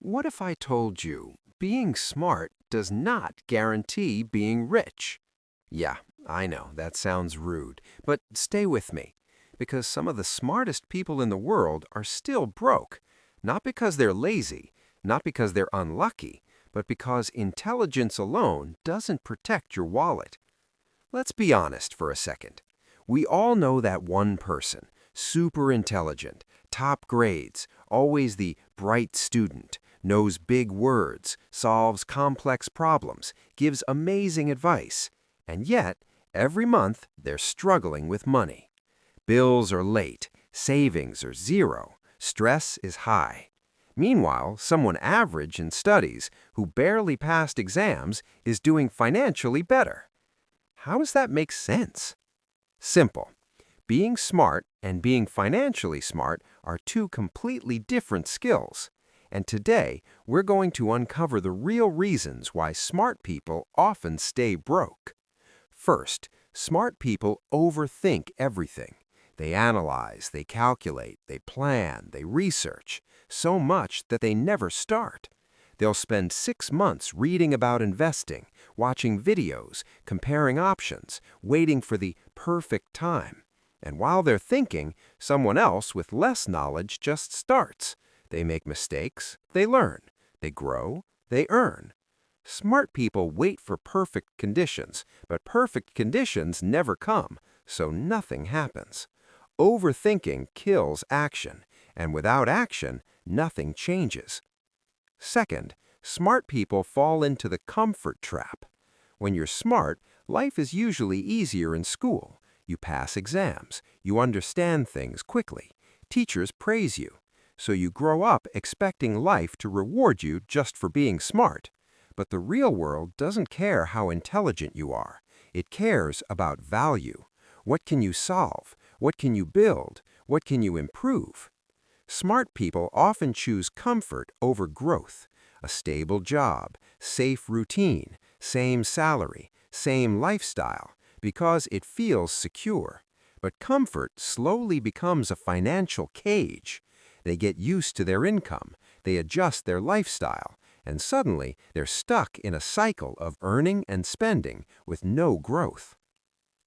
What if I told you being smart does not guarantee being rich? Yeah, I know that sounds rude, but stay with me. Because some of the smartest people in the world are still broke. Not because they're lazy, not because they're unlucky, but because intelligence alone doesn't protect your wallet. Let's be honest for a second. We all know that one person, super intelligent, top grades, always the bright student, knows big words, solves complex problems, gives amazing advice, and yet, every month, they're struggling with money. Bills are late, savings are zero, stress is high. Meanwhile, someone average in studies who barely passed exams is doing financially better. How does that make sense? Simple. Being smart and being financially smart are two completely different skills. And today, we're going to uncover the real reasons why smart people often stay broke. First, smart people overthink everything. They analyze, they calculate, they plan, they research, so much that they never start. They'll spend 6 months reading about investing, watching videos, comparing options, waiting for the perfect time. And while they're thinking, someone else with less knowledge just starts. They make mistakes, they learn, they grow, they earn. Smart people wait for perfect conditions, but perfect conditions never come, so nothing happens. Overthinking kills action, and without action, nothing changes. Second, smart people fall into the comfort trap. When you're smart, life is usually easier in school. You pass exams, you understand things quickly, teachers praise you. So you grow up expecting life to reward you just for being smart. But the real world doesn't care how intelligent you are. It cares about value. What can you solve? What can you build? What can you improve? Smart people often choose comfort over growth. A stable job, safe routine, same salary, same lifestyle, because it feels secure. But comfort slowly becomes a financial cage. They get used to their income, they adjust their lifestyle, and suddenly they're stuck in a cycle of earning and spending with no growth.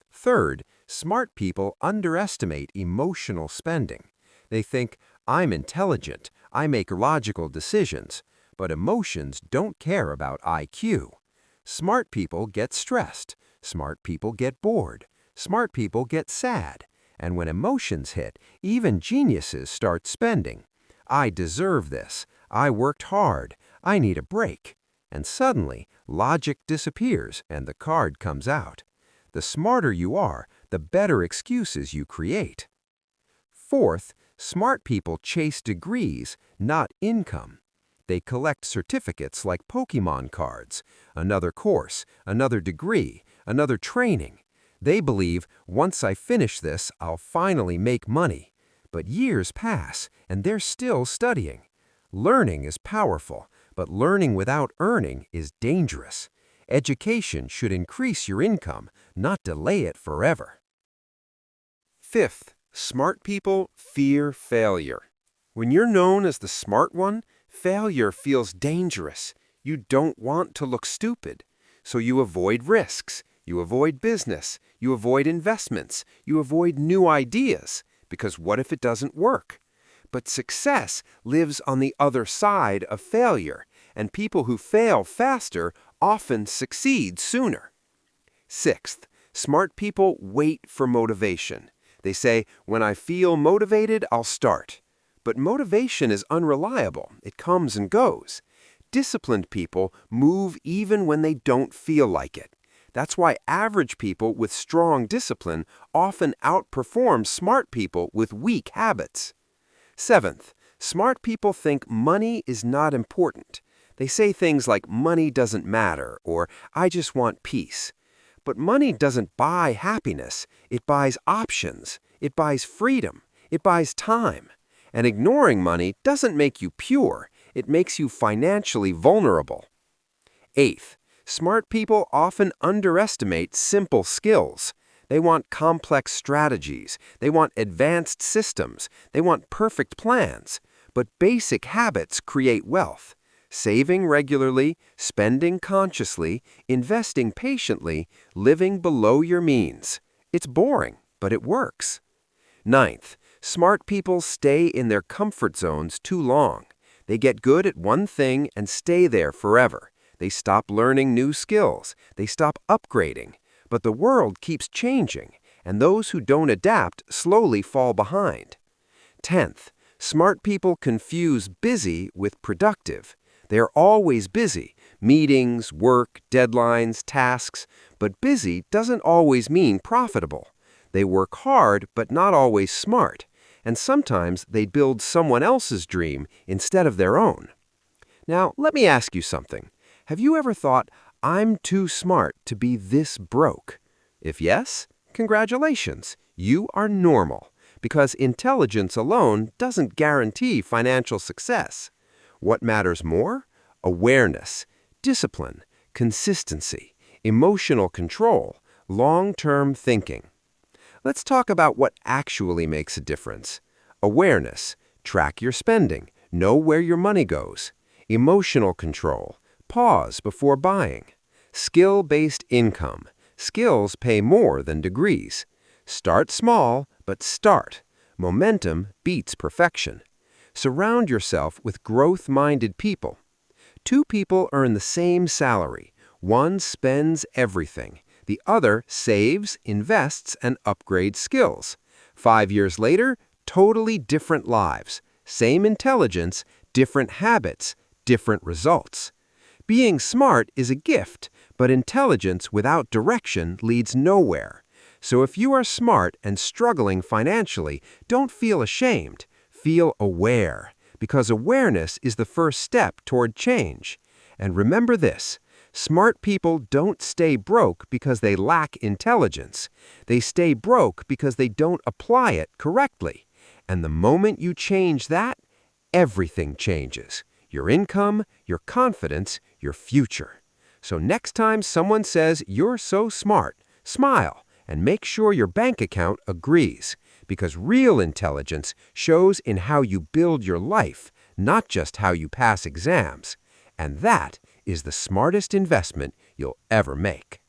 Third, smart people underestimate emotional spending. They think, I'm intelligent, I make logical decisions, but emotions don't care about IQ. Smart people get stressed, smart people get bored, smart people get sad, and when emotions hit, even geniuses start spending. I deserve this, I worked hard, I need a break. And suddenly, logic disappears and the card comes out. The smarter you are, the better excuses you create. Fourth, smart people chase degrees, not income. They collect certificates like Pokemon cards, another course, another degree, another training. They believe, once I finish this, I'll finally make money. But years pass, and they're still studying. Learning is powerful, but learning without earning is dangerous. Education should increase your income, not delay it forever. Fifth, smart people fear failure. When you're known as the smart one, failure feels dangerous. You don't want to look stupid. So you avoid risks, you avoid business, you avoid investments, you avoid new ideas, because what if it doesn't work? But success lives on the other side of failure, and people who fail faster often succeed sooner. Sixth, smart people wait for motivation. They say, when I feel motivated, I'll start. But motivation is unreliable. It comes and goes. Disciplined people move even when they don't feel like it. That's why average people with strong discipline often outperform smart people with weak habits. Seventh, smart people think money is not important. They say things like money doesn't matter or I just want peace. But money doesn't buy happiness. It buys options. It buys freedom. It buys time. And ignoring money doesn't make you pure. It makes you financially vulnerable. Eighth, smart people often underestimate simple skills. They want complex strategies. They want advanced systems. They want perfect plans. But basic habits create wealth. Saving regularly, spending consciously, investing patiently, living below your means. It's boring, but it works. Ninth, smart people stay in their comfort zones too long. They get good at one thing and stay there forever. They stop learning new skills. They stop upgrading. But the world keeps changing, and those who don't adapt slowly fall behind. 10th, smart people confuse busy with productive. They're always busy, meetings, work, deadlines, tasks, but busy doesn't always mean profitable. They work hard, but not always smart, and sometimes they build someone else's dream instead of their own. Now, let me ask you something. Have you ever thought, I'm too smart to be this broke? If yes, congratulations, you are normal, because intelligence alone doesn't guarantee financial success. What matters more? Awareness, discipline, consistency, emotional control, long-term thinking. Let's talk about what actually makes a difference. Awareness, track your spending, know where your money goes. Emotional control, pause before buying. Skill-based income, skills pay more than degrees. Start small, but start. Momentum beats perfection. Surround yourself with growth-minded people. Two people earn the same salary. One spends everything. The other saves, invests, and upgrades skills. 5 years later, totally different lives. Same intelligence, different habits, different results. Being smart is a gift, but intelligence without direction leads nowhere. So if you are smart and struggling financially, don't feel ashamed. Feel aware, because awareness is the first step toward change. And remember this, smart people don't stay broke because they lack intelligence. They stay broke because they don't apply it correctly. And the moment you change that, everything changes. Your income, your confidence, your future. So next time someone says you're so smart, smile and make sure your bank account agrees. Because real intelligence shows in how you build your life, not just how you pass exams. And that is the smartest investment you'll ever make.